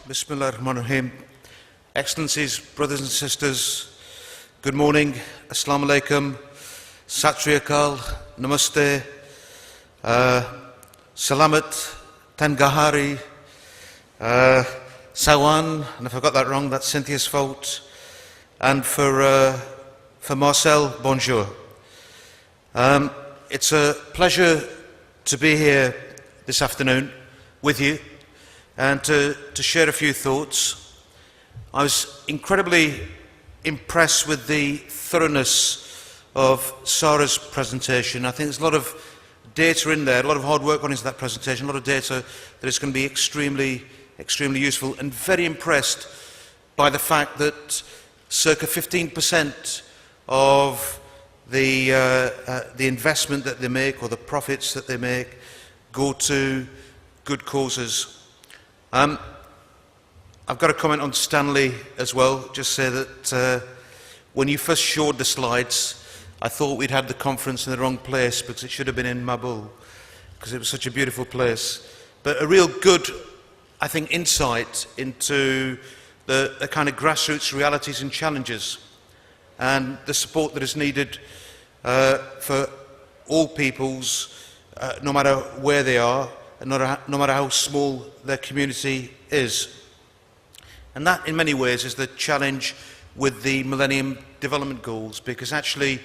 Bismillahirrahmanirrahim. Excellencies, brothers and sisters, good morning, Assalamu alaikum, Sat Sri Akal, Namaste, Salamat, Tangahari, Sawan, and if I got that wrong, that's Cynthia's fault, and for Marcel, bonjour. It's a pleasure to be here this afternoon with you and to share a few thoughts. I was incredibly impressed with the thoroughness of Sarah's presentation. I think there's a lot of data in there, a lot of hard work on into that presentation, a lot of data that is going to be extremely useful, and very impressed by the fact that circa 15% of the investment that they make, or the profits that they make, go to good causes. I've got a comment on Stanley as well. Just say that when you first showed the slides, I thought we'd had the conference in the wrong place, because it should have been in Mabul, because it was such a beautiful place. But a real good, I think, insight into the kind of grassroots realities and challenges, and the support that is needed for all peoples, no matter where they are, and no matter how small their community is. And that, in many ways, is the challenge with the Millennium Development Goals, because actually,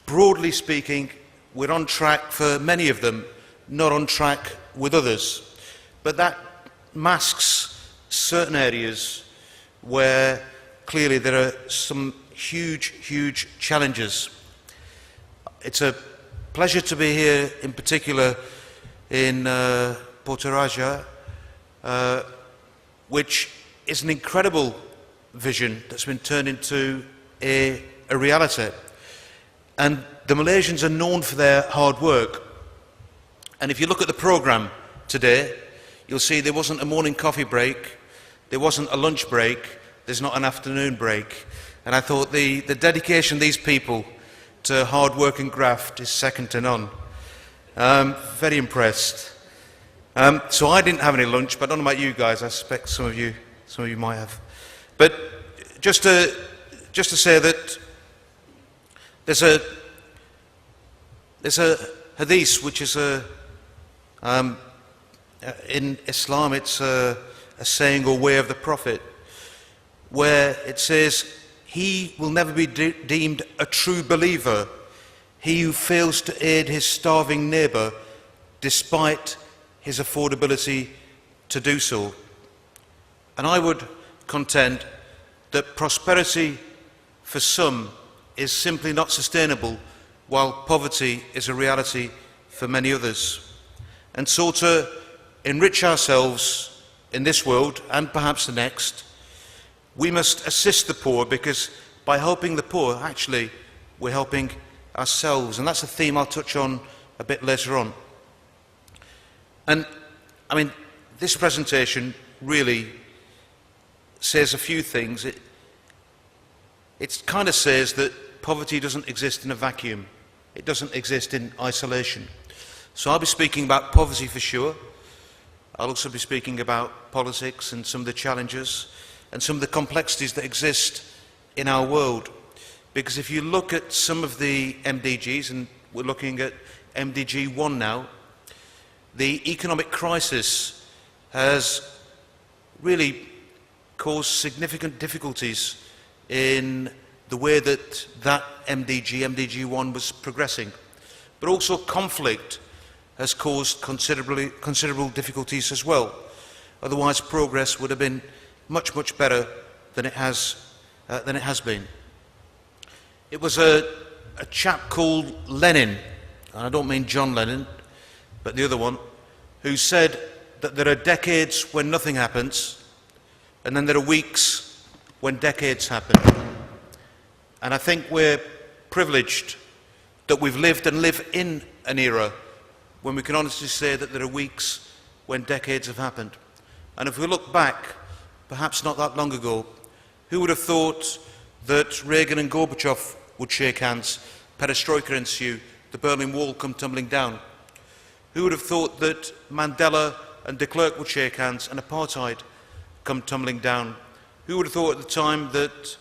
broadly speaking, we're on track for many of them, not on track with others. But that masks certain areas where clearly there are some huge challenges. It's a pleasure to be here, in particular in Potaraja, which is an incredible vision that's been turned into a reality. And the Malaysians are known for their hard work. And if you look at the programme today, you'll see there wasn't a morning coffee break, there wasn't a lunch break, there's not an afternoon break. And I thought the dedication of these people to hard work and graft is second to none. Very impressed. So I didn't have any lunch, but I don't know about you guys. I suspect some of you might have. But just to say that there's a hadith which is in Islam, it's a saying or way of the Prophet, where it says, "He will never be deemed a true believer, he who fails to aid his starving neighbour despite his affordability to do so." And I would contend that prosperity for some is simply not sustainable, while poverty is a reality for many others. And so to enrich ourselves in this world, and perhaps the next, we must assist the poor, because by helping the poor, actually, we're helping ourselves. And that's a theme I'll touch on a bit later on. And, I mean, this presentation really says a few things. It kind of says that poverty doesn't exist in a vacuum. It doesn't exist in isolation. So I'll be speaking about poverty for sure. I'll also be speaking about politics and some of the challenges and some of the complexities that exist in our world. Because if you look at some of the MDGs, and we're looking at MDG 1 now, the economic crisis has really caused significant difficulties in the way that MDG 1 was progressing. But also conflict has caused considerable difficulties as well. Otherwise progress would have been much better than it has been. It was a chap called Lenin, and I don't mean John Lennon, but the other one, who said that there are decades when nothing happens, and then there are weeks when decades happen. And I think we're privileged that we've lived and live in an era when we can honestly say that there are weeks when decades have happened. And if we look back, perhaps not that long ago, who would have thought that Reagan and Gorbachev would shake hands, perestroika ensue, the Berlin Wall come tumbling down? Who would have thought that Mandela and de Klerk would shake hands and apartheid come tumbling down. Who would have thought at the time that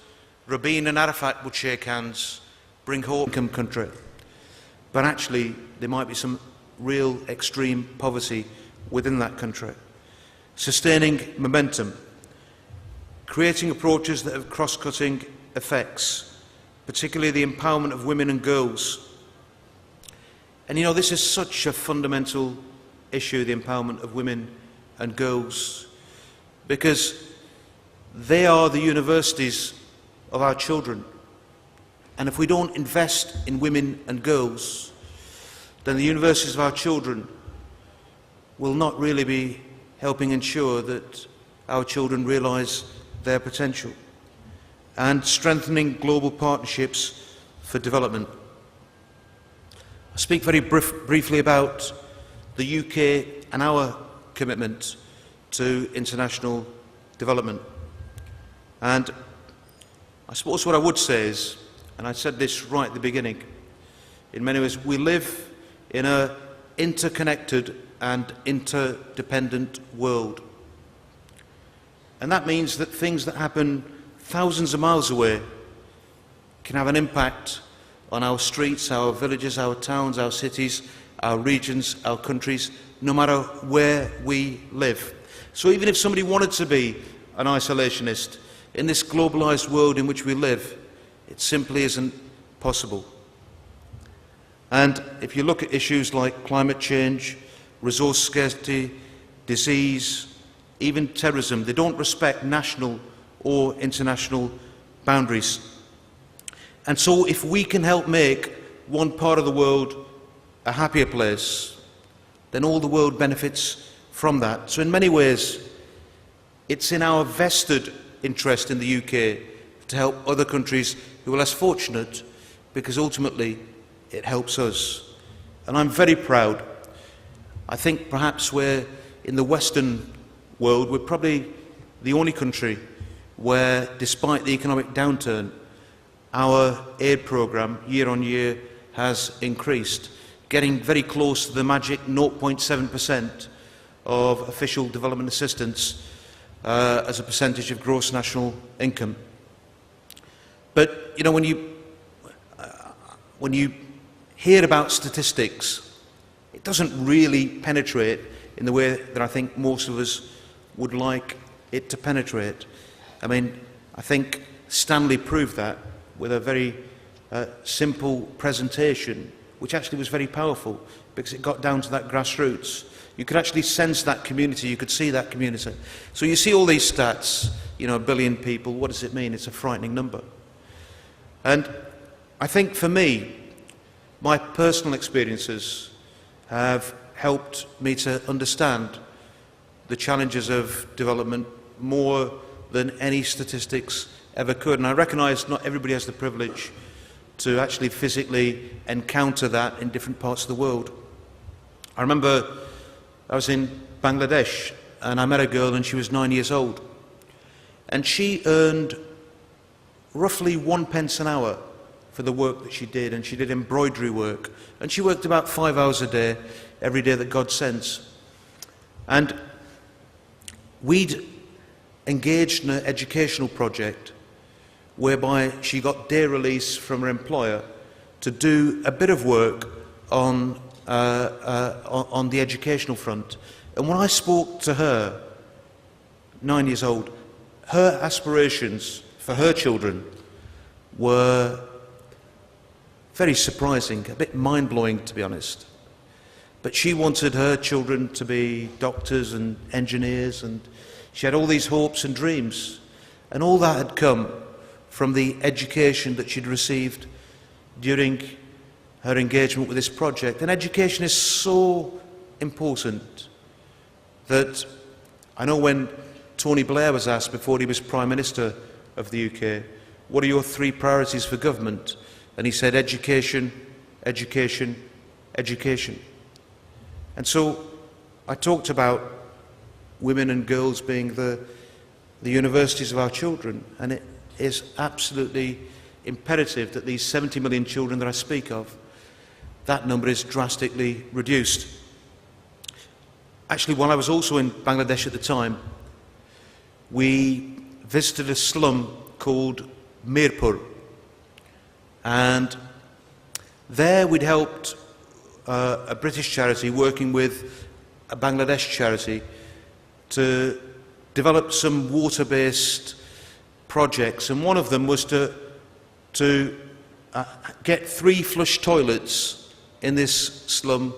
Rabin and Arafat would shake hands, bring hope in country? But actually, there might be some real extreme poverty within that country. Sustaining momentum, creating approaches that have cross-cutting effects, particularly the empowerment of women and girls. And you know, this is such a fundamental issue, the empowerment of women and girls, because they are the universities of our children. And if we don't invest in women and girls, then the universities of our children will not really be helping ensure that our children realise their potential. And strengthening global partnerships for development. I speak very briefly about the UK and our commitment to international development. And I suppose what I would say is, and I said this right at the beginning, in many ways we live in an interconnected and interdependent world. And that means that things that happen thousands of miles away can have an impact on our streets, our villages, our towns, our cities, our regions, our countries, no matter where we live. So even if somebody wanted to be an isolationist in this globalised world in which we live, it simply isn't possible. And if you look at issues like climate change, resource scarcity, disease, even terrorism, they don't respect national or international boundaries. And so if we can help make one part of the world a happier place, then all the world benefits from that. So in many ways, it's in our vested interest in the UK to help other countries who are less fortunate, because ultimately it helps us. And I'm very proud. I think perhaps we're, in the Western world, we're probably the only country where, despite the economic downturn, our aid programme year on year has increased, getting very close to the magic 0.7% of official development assistance as a percentage of gross national income. But you know, when you hear about statistics, it doesn't really penetrate in the way that I think most of us would like it to penetrate. I mean, I think Stanley proved that with a very simple presentation, which actually was very powerful because it got down to that grassroots. You could actually sense that community, you could see that community. So you see all these stats, you know, 1 billion people, what does it mean? It's a frightening number. And I think for me, my personal experiences have helped me to understand the challenges of development more than any statistics ever could. And I recognise not everybody has the privilege to actually physically encounter that in different parts of the world. I remember I was in Bangladesh and I met a girl and she was 9 years old. And she earned roughly 1 pence an hour for the work that she did, and she did embroidery work. And she worked about 5 hours a day, every day that God sends. And we'd engaged in an educational project whereby she got day release from her employer to do a bit of work on the educational front. And when I spoke to her, 9 years old, her aspirations for her children were very surprising, a bit mind-blowing to be honest. But she wanted her children to be doctors and engineers, and she had all these hopes and dreams. And all that had come from the education that she'd received during her engagement with this project. And education is so important that I know when Tony Blair was asked before he was Prime Minister of the UK, what are your 3 priorities for government? And he said education, education, education. And so I talked about women and girls being the universities of our children, and it is absolutely imperative that these 70 million children that I speak of, that number is drastically reduced. Actually, while I was also in Bangladesh at the time, we visited a slum called Mirpur, and there we'd helped a British charity working with a Bangladesh charity to develop some water-based projects, and one of them was to get 3 flush toilets in this slum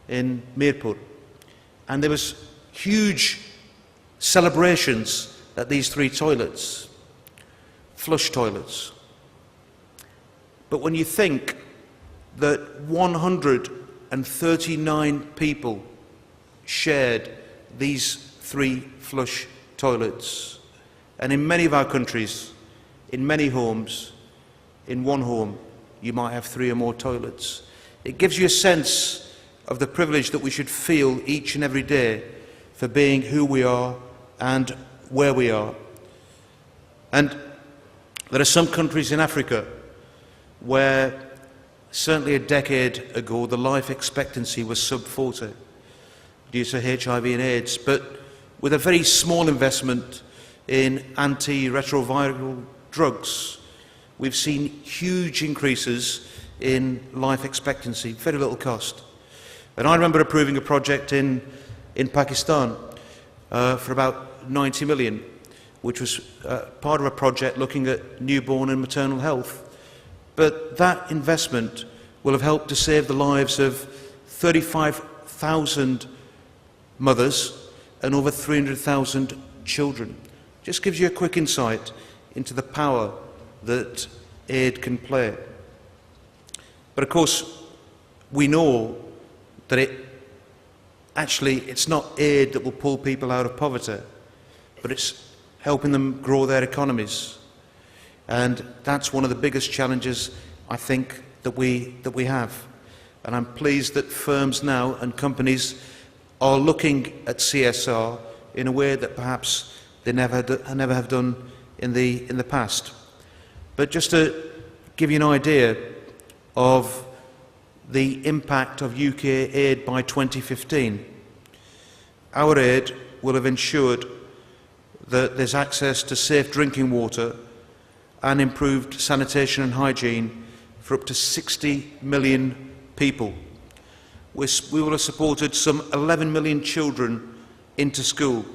in Mirpur. And there was huge celebrations at these 3 toilets, flush toilets. But when you think that 139 people shared these 3 flush toilets, and in many of our countries, in many homes, in one home, you might have 3 or more toilets. It gives you a sense of the privilege that we should feel each and every day for being who we are and where we are. And there are some countries in Africa where certainly a decade ago the life expectancy was sub 40 due to HIV and AIDS, but with a very small investment in antiretroviral drugs, we've seen huge increases in life expectancy, very little cost. And I remember approving a project in Pakistan for about 90 million, which was part of a project looking at newborn and maternal health. But that investment will have helped to save the lives of 35,000 mothers and over 300,000 children. Just gives you a quick insight into the power that aid can play. But of course, we know that it's not aid that will pull people out of poverty, but it's helping them grow their economies. And that's one of the biggest challenges, I think, that we have. And I'm pleased that firms now and companies are looking at CSR in a way that perhaps they never have done in the past. But just to give you an idea of the impact of UK aid by 2015, our aid will have ensured that there's access to safe drinking water and improved sanitation and hygiene for up to 60 million people. We will have supported some 11 million children into school.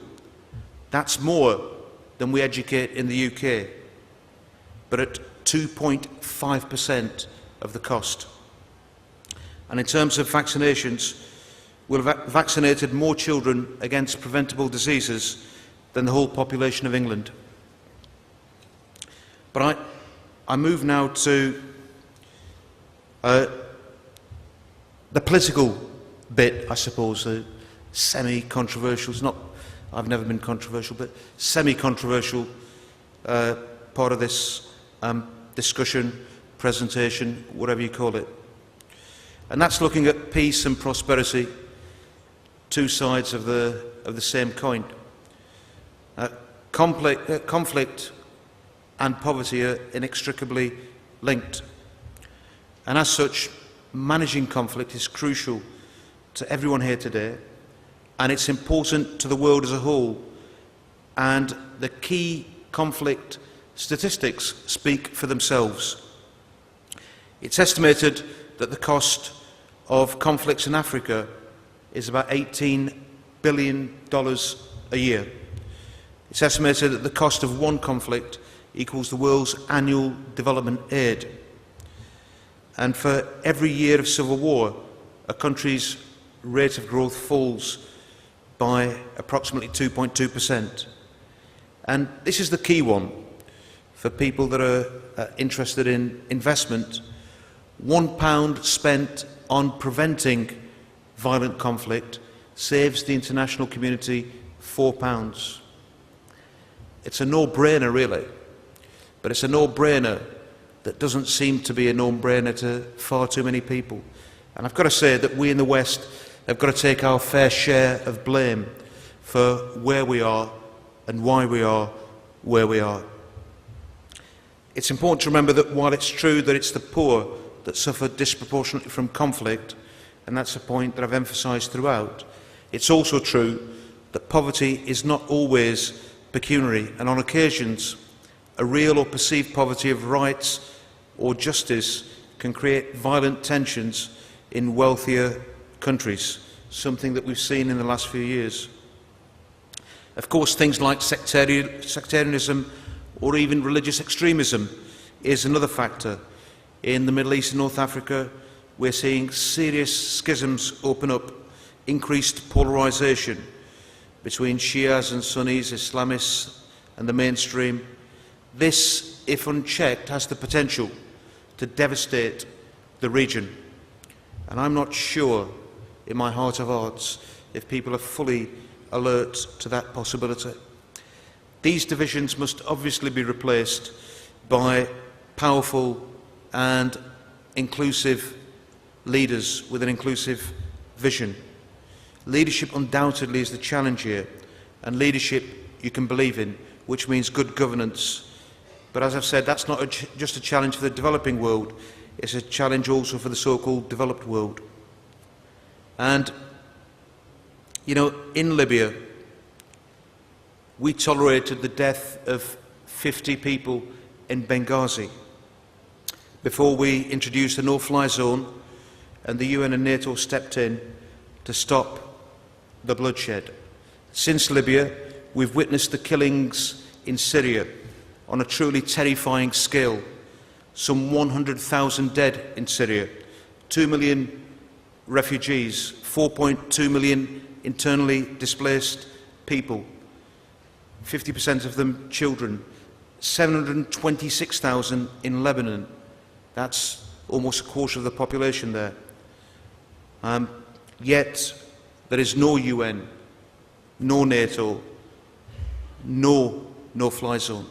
That's more than we educate in the UK, but at 2.5% of the cost. And in terms of vaccinations, we'll have vaccinated more children against preventable diseases than the whole population of England. But I move now to the political bit, I suppose, semi-controversial. It's not, I've never been controversial, but semi-controversial part of this discussion, presentation, whatever you call it. And that's looking at peace and prosperity, 2 sides of the same coin. Conflict and poverty are inextricably linked. And as such, managing conflict is crucial to everyone here today, and it's important to the world as a whole. And the key conflict statistics speak for themselves. It's estimated that the cost of conflicts in Africa is about $18 billion a year. It's estimated that the cost of one conflict equals the world's annual development aid. And for every year of civil war, a country's rate of growth falls by approximately 2.2%. And this is the key one for people that are interested in investment. £1 spent on preventing violent conflict saves the international community £4. It's a no-brainer, really, but it's a no-brainer that doesn't seem to be a no-brainer to far too many people. And I've got to say that we in the West have got to take our fair share of blame for where we are and why we are where we are. It's important to remember that while it's true that it's the poor that suffer disproportionately from conflict, and that's a point that I've emphasised throughout, It's also true that poverty is not always pecuniary, and on occasions, a real or perceived poverty of rights or justice can create violent tensions in wealthier countries, something that we've seen in the last few years. Of course, things like sectarianism or even religious extremism is another factor. In the Middle East and North Africa, we're seeing serious schisms open up, increased polarisation between Shias and Sunnis, Islamists and the mainstream. This, if unchecked, has the potential to devastate the region. And I'm not sure, in my heart of hearts, if people are fully alert to that possibility. These divisions must obviously be replaced by powerful and inclusive leaders with an inclusive vision. Leadership undoubtedly is the challenge here, and leadership you can believe in, which means good governance. But as I've said, that's not just a challenge for the developing world, it's a challenge also for the so-called developed world. And, you know, in Libya, we tolerated the death of 50 people in Benghazi before we introduced a no-fly zone and the UN and NATO stepped in to stop the bloodshed. Since Libya, we've witnessed the killings in Syria on a truly terrifying scale. Some 100,000 dead in Syria, 2 million refugees, 4.2 million internally displaced people, 50% of them children, 726,000 in Lebanon. That's almost a quarter of the population there. Yet there is no UN, no NATO, no no-fly zone.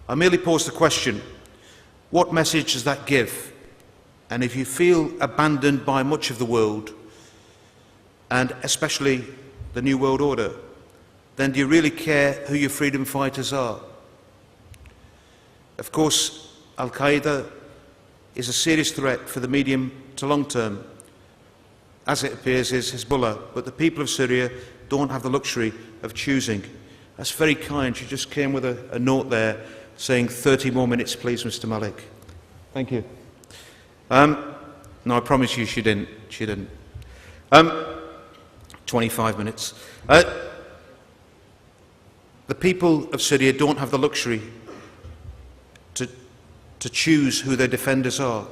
I merely pose the question, what message does that give? And if you feel abandoned by much of the world, and especially the New World Order, then do you really care who your freedom fighters are? Of course, Al-Qaeda is a serious threat for the medium to long term, as it appears is Hezbollah, but the people of Syria don't have the luxury of choosing. That's very kind. She just came with a note there saying 30 more minutes, please, Mr. Malek. Thank you. No, I promise you she didn't. She didn't. 25 minutes. The people of Syria don't have the luxury to choose who their defenders are.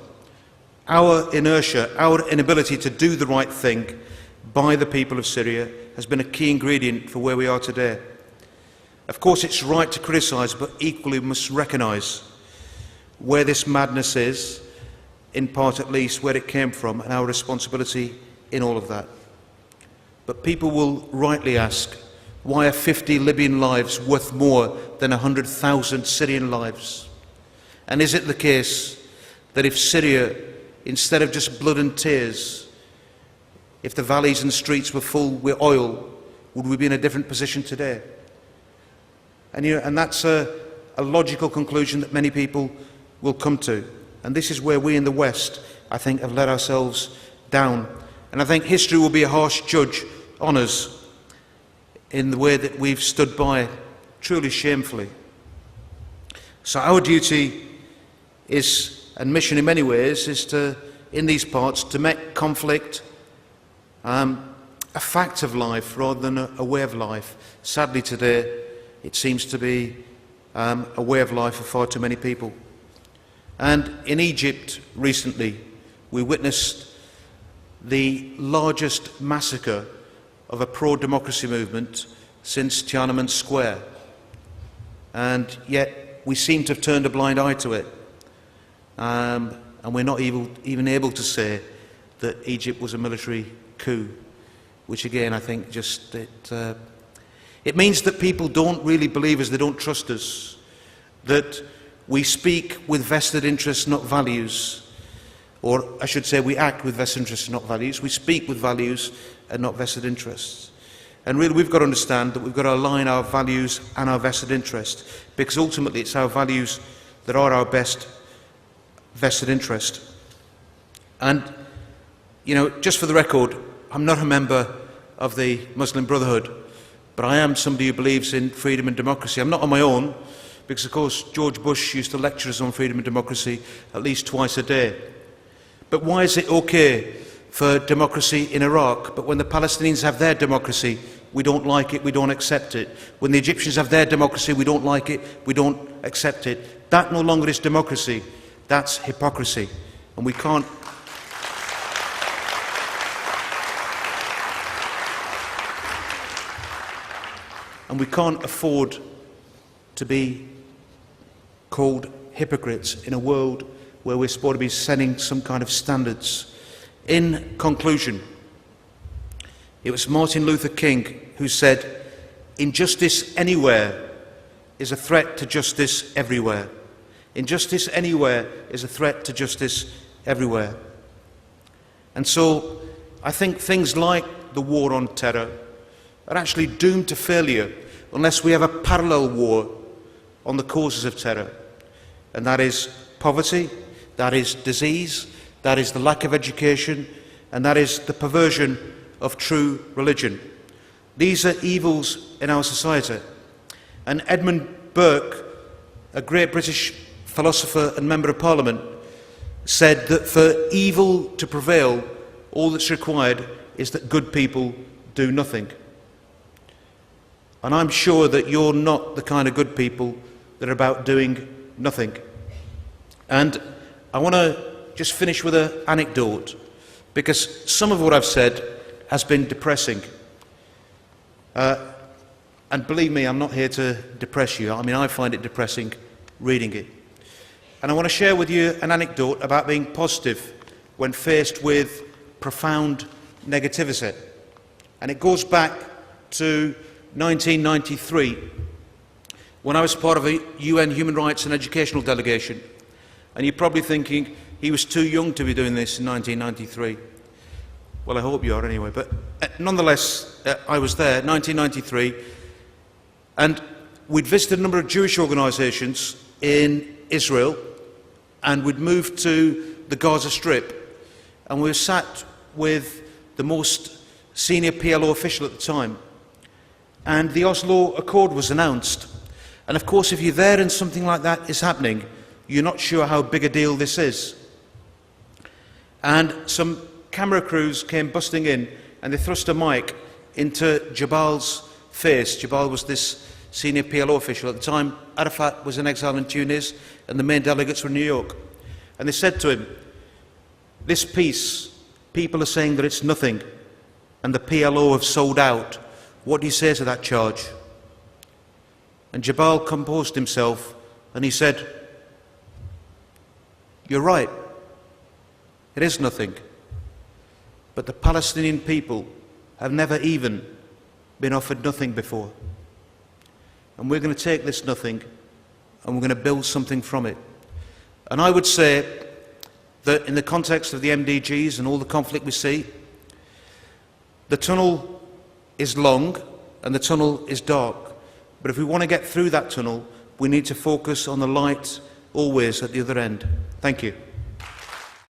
Our inertia, our inability to do the right thing by the people of Syria has been a key ingredient for where we are today. Of course, it's right to criticise, but equally we must recognise where this madness is, in part at least, where it came from, and our responsibility in all of that. But people will rightly ask, why are 50 Libyan lives worth more than 100,000 Syrian lives? And is it the case that if Syria, instead of just blood and tears, if the valleys and streets were full with oil, would we be in a different position today? And that's a logical conclusion that many people will come to. And this is where we in the West, I think, have let ourselves down. And I think history will be a harsh judge on us in the way that we've stood by truly shamefully. So our duty is, and mission in many ways, is to, in these parts, to make conflict a fact of life rather than a way of life. Sadly today, it seems to be a way of life for far too many people. And in Egypt recently, we witnessed the largest massacre of a pro-democracy movement since Tiananmen Square. And yet we seem to have turned a blind eye to it. And we're not even able to say that Egypt was a military coup, which again I think just it means that people don't really believe us, they don't trust us, that we speak with vested interests, not values, or I should say we act with vested interests, not values. We speak with values and not vested interests. And really we've got to understand that we've got to align our values and our vested interest, because ultimately it's our values that are our best vested interest. And, you know, just for the record, I'm not a member of the Muslim Brotherhood, but I am somebody who believes in freedom and democracy. I'm not on my own, because of course George Bush used to lecture us on freedom and democracy at least twice a day. But why is it okay for democracy in Iraq, but when the Palestinians have their democracy, we don't like it, we don't accept it? When the Egyptians have their democracy, we don't like it, we don't accept it. That no longer is democracy, that's hypocrisy. And we can't afford to be called hypocrites in a world where we're supposed to be setting some kind of standards. In conclusion, it was Martin Luther King who said, "Injustice anywhere is a threat to justice everywhere." Injustice anywhere is a threat to justice everywhere. And so I think things like the war on terror are actually doomed to failure unless we have a parallel war on the causes of terror. And that is poverty, that is disease, that is the lack of education, and that is the perversion of true religion. These are evils in our society. And Edmund Burke, a great British philosopher and Member of Parliament, said that for evil to prevail, all that's required is that good people do nothing. And I'm sure that you're not the kind of good people that are about doing nothing. And I want to just finish with an anecdote, because some of what I've said has been depressing. And believe me, I'm not here to depress you. I mean, I find it depressing reading it. And I want to share with you an anecdote about being positive when faced with profound negativity. And it goes back to 1993, when I was part of a UN Human Rights and Educational delegation. And you're probably thinking, he was too young to be doing this in 1993. Well, I hope you are anyway. But nonetheless, I was there, 1993, and we'd visited a number of Jewish organisations in Israel, and we'd moved to the Gaza Strip, and we were sat with the most senior PLO official at the time, and the Oslo Accord was announced. And of course, if you're there and something like that is happening, you're not sure how big a deal this is. And some camera crews came busting in, and they thrust a mic into Jabal's face. Jabal was this senior PLO official. At the time, Arafat was in exile in Tunis, and the main delegates were in New York. And they said to him, "This peace, people are saying that it's nothing, and the PLO have sold out. What do you say to that charge?" And Jabal composed himself, and he said, "You're right. It is nothing. But the Palestinian people have never even been offered nothing before. And we're going to take this nothing and we're going to build something from it." And I would say that in the context of the MDGs and all the conflict we see, the tunnel is long and the tunnel is dark. But if we want to get through that tunnel, we need to focus on the light always at the other end. Thank you.